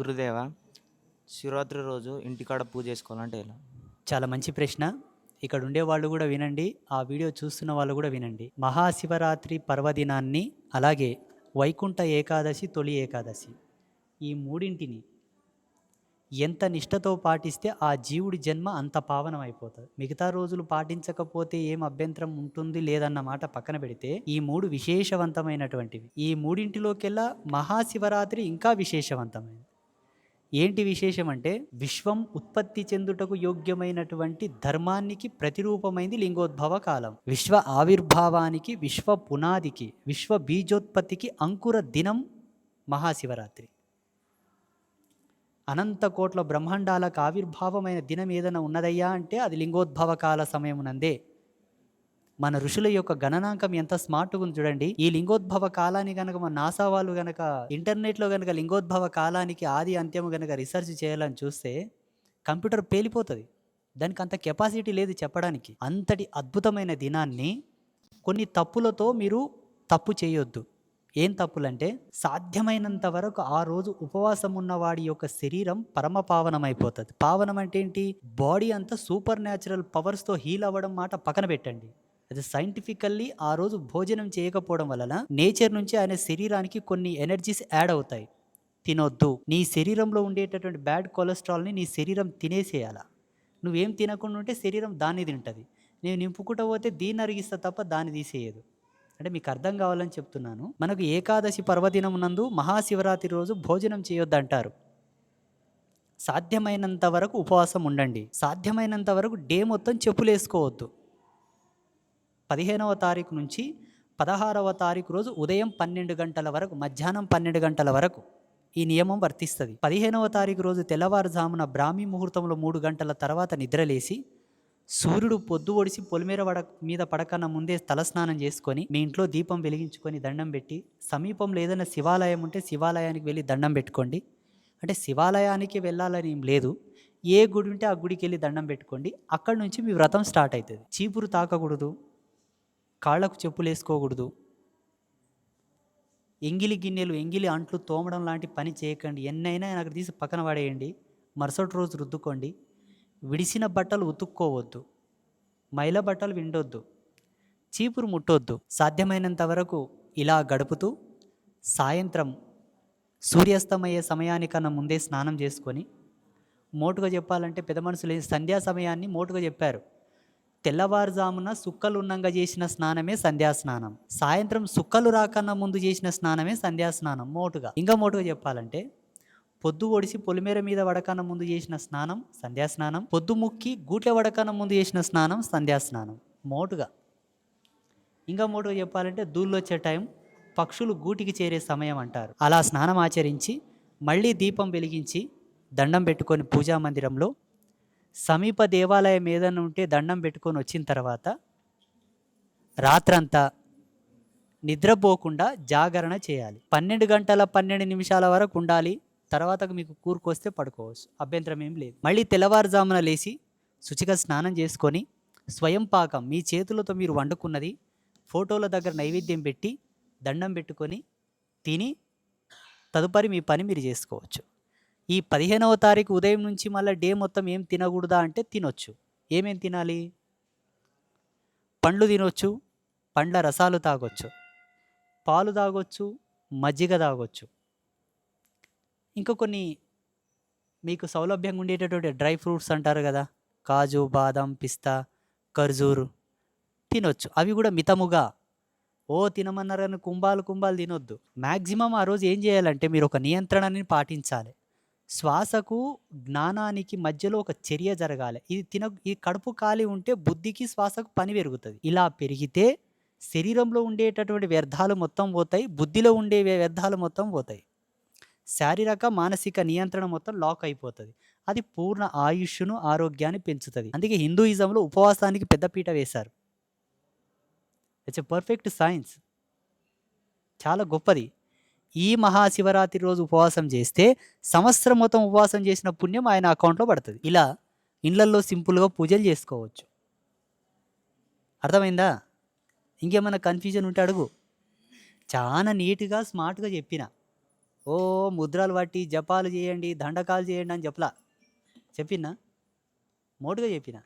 గురుదేవ, శివరాత్రి రోజు ఇంటికాడ పూజ చేసుకోవాలంటే ఎలా? చాలా మంచి ప్రశ్న. ఇక్కడ ఉండేవాళ్ళు కూడా వినండి. ఆ వీడియో చూస్తున్న వాళ్ళు కూడా వినండి. మహాశివరాత్రి పర్వదినాన్ని, అలాగే వైకుంఠ ఏకాదశి, తొలి ఏకాదశి ఈ మూడింటిని ఎంత నిష్టతో పాటిస్తే ఆ జీవుడి జన్మ అంత పావనం అయిపోతుంది. మిగతా రోజులు పాటించకపోతే ఏం అభ్యంతరం ఉంటుంది లేదన్న మాట పక్కన పెడితే, ఈ మూడు విశేషవంతమైనటువంటివి. ఈ మూడింటిలోకెల్లా మహాశివరాత్రి ఇంకా విశేషవంతమైనది. ఏంటి విశేషం అంటే, విశ్వం ఉత్పత్తి చెందుటకు యోగ్యమైనటువంటి ధర్మానికి ప్రతిరూపమైంది లింగోద్భవ కాలం. విశ్వ ఆవిర్భావానికి, విశ్వ పునాదికి, విశ్వ బీజోత్పత్తికి అంకుర దినం మహాశివరాత్రి. అనంత కోట్ల బ్రహ్మాండాలకు ఆవిర్భావమైన దినం ఏదైనా ఉన్నదయ్యా అంటే అది లింగోద్భవ కాల సమయమునందే. మన ఋషుల యొక్క గణనాంకం ఎంత స్మార్ట్గా ఉంది చూడండి. ఈ లింగోద్భవ కాలాన్ని కనుక మన నాసా వాళ్ళు కనుక ఇంటర్నెట్లో కనుక లింగోద్భవ కాలానికి ఆది అంత్యము కనుక రీసెర్చ్ చేయాలని చూస్తే కంప్యూటర్ పేలిపోతుంది. దానికి అంత కెపాసిటీ లేదు చెప్పడానికి. అంతటి అద్భుతమైన దినాన్ని కొన్ని తప్పులతో మీరు తప్పు చేయొద్దు. ఏం తప్పులంటే, సాధ్యమైనంత వరకు ఆ రోజు ఉపవాసం ఉన్న వాడి యొక్క శరీరం పరమ పావనమైపోతుంది. పావనం అంటే ఏంటి? బాడీ అంతా సూపర్ న్యాచురల్ పవర్స్తో హీల్ అవ్వడం మాట పక్కన పెట్టండి. అది సైంటిఫికల్లీ ఆ రోజు భోజనం చేయకపోవడం వలన నేచర్ నుంచి ఆయన శరీరానికి కొన్ని ఎనర్జీస్ యాడ్ అవుతాయి. తినొద్దు. నీ శరీరంలో ఉండేటటువంటి బ్యాడ్ కొలెస్ట్రాల్ని నీ శరీరం తినేసేయాల. నువ్వేం తినకుండా ఉంటే శరీరం దాన్ని తింటుంది. నేను నింపుకుంటూ పోతే దీన్ని అరిగిస్తా తప్ప దాన్ని తీసేయదు. అంటే మీకు అర్థం కావాలని చెప్తున్నాను. మనకు ఏకాదశి పర్వదినం నందు మహాశివరాత్రి రోజు భోజనం చేయొద్దంటారు. సాధ్యమైనంత వరకు ఉపవాసం ఉండండి. సాధ్యమైనంత వరకు డే మొత్తం చెప్పులు వేసుకోవద్దు. 15వ తారీఖు నుంచి 16వ తారీఖు రోజు ఉదయం 12 గంటల వరకు, మధ్యాహ్నం 12 గంటల వరకు ఈ నియమం వర్తిస్తుంది. 15వ తారీఖు రోజు తెల్లవారుజామున బ్రాహ్మీ ముహూర్తంలో 3 గంటల తర్వాత నిద్రలేసి, సూర్యుడు పొద్దు ఒడిసి పొలిమేర మీద పడకన్నా ముందే తలస్నానం చేసుకొని, మీ ఇంట్లో దీపం వెలిగించుకొని దండం పెట్టి, సమీపంలో ఏదైనా శివాలయం ఉంటే శివాలయానికి వెళ్ళి దండం పెట్టుకోండి. అంటే శివాలయానికి వెళ్ళాలని ఏం లేదు, ఏ గుడి ఉంటే ఆ గుడికి వెళ్ళి దండం పెట్టుకోండి. అక్కడి నుంచి మీ వ్రతం స్టార్ట్ అవుతుంది. చీపురు తాకకూడదు, కాళ్లకు చెప్పులు వేసుకోకూడదు, ఎంగిలి గిన్నెలు, ఎంగిలి అంట్లు తోమడం లాంటి పని చేయకండి. ఎన్నైనా అక్కడ తీసి పక్కన పడేయండి. మరుసటి రోజు రుద్దుకోండి. విడిసిన బట్టలు ఉతుక్కోవద్దు, మైల బట్టలు విండొద్దు, చీపురు ముట్టొద్దు. సాధ్యమైనంత వరకు ఇలా గడుపుతూ సాయంత్రం సూర్యాస్తమయ్యే సమయానికన్నా ముందే స్నానం చేసుకొని, మోటుగా చెప్పాలంటే పెద్ద మనుషులు సంధ్యా సమయాన్ని మోటుగా చెప్పారు. తెల్లవారుజామున సుక్కలు ఉన్నంగా చేసిన స్నానమే సంధ్యాస్నానం. సాయంత్రం సుక్కలు రాకన్నా ముందు చేసిన స్నానమే సంధ్యాస్నానం మోటుగా. ఇంకా మోటుగా చెప్పాలంటే, పొద్దు ఒడిసి పొలిమేర మీద వడకన్నా ముందు చేసిన స్నానం సంధ్యాస్నానం. పొద్దు ముక్కి గూట్ల వడకన్నా ముందు చేసిన స్నానం సంధ్యాస్నానం మోటుగా. ఇంకా మోటుగా చెప్పాలంటే, దూళ్ళు వచ్చే టైం, పక్షులు గూటికి చేరే సమయం అంటారు. అలా స్నానం ఆచరించి మళ్ళీ దీపం వెలిగించి దండం పెట్టుకొని పూజా మందిరంలో సమీప దేవాలయం ఏదైనా ఉంటే దండం పెట్టుకొని వచ్చిన తర్వాత రాత్రంతా నిద్రపోకుండా జాగరణ చేయాలి. 12 గంటల 12 నిమిషాల వరకు ఉండాలి. తర్వాతకు మీకు కూరుకొస్తే పడుకోవచ్చు, అభ్యంతరం ఏం లేదు. మళ్ళీ తెల్లవారుజామున లేచి శుచిగా స్నానం చేసుకొని, స్వయం పాకం మీ చేతులతో మీరు వండుకున్నది ఫోటోల దగ్గర నైవేద్యం పెట్టి దండం పెట్టుకొని తిని తదుపరి మీ పని మీరు చేసుకోవచ్చు. ఈ 15వ తారీఖు ఉదయం నుంచి మళ్ళీ డే మొత్తం ఏం తినకూడదా అంటే తినొచ్చు. ఏమేం తినాలి? పండ్లు తినొచ్చు, పండ్ల రసాలు తాగొచ్చు, పాలు తాగొచ్చు, మజ్జిగ తాగొచ్చు. ఇంకా కొన్ని మీకు సౌలభ్యంగా ఉండేటటువంటి డ్రై ఫ్రూట్స్ అంటారు కదా, కాజు, బాదం, పిస్తా, ఖర్జూరు తినొచ్చు. అవి కూడా మితముగా. తినమన్నారని కుంభాలు తినొద్దు. మ్యాక్సిమం ఆ రోజు ఏం చేయాలంటే మీరు ఒక నియంత్రణని పాటించాలి. శ్వాసకు జ్ఞానానికి మధ్యలో ఒక చర్య జరగాలి. ఈ కడుపు ఖాళీ ఉంటే బుద్ధికి శ్వాసకు పని పెరుగుతుంది. ఇలా పెరిగితే శరీరంలో ఉండేటటువంటి వ్యర్థాలు మొత్తం పోతాయి, బుద్ధిలో ఉండే వ్యర్థాలు మొత్తం పోతాయి. శారీరక మానసిక నియంత్రణ మొత్తం లాక్ అయిపోతుంది. అది పూర్ణ ఆయుష్ను, ఆరోగ్యాన్ని పెంచుతుంది. అందుకే హిందూయిజంలో ఉపవాసానికి పెద్దపీట వేశారు. ఇట్స్ ఎ పర్ఫెక్ట్ సైన్స్, చాలా గొప్పది. ఈ మహాశివరాత్రి రోజు ఉపవాసం చేస్తే సంవత్సరం మొత్తం ఉపవాసం చేసిన పుణ్యం ఆయన అకౌంట్లో పడుతుంది. ఇలా ఇళ్లల్లో సింపుల్గా పూజలు చేసుకోవచ్చు. అర్థమైందా? ఇంకేమైనా కన్ఫ్యూజన్ ఉంటే అడుగు. చాలా నీట్గా స్మార్ట్గా చెప్పిన. ఓ ముద్రలు పట్టి జపాలు చేయండి, దండకాలు చేయండి అని చెప్పలా. చెప్పినా? మోటుగా చెప్పిన.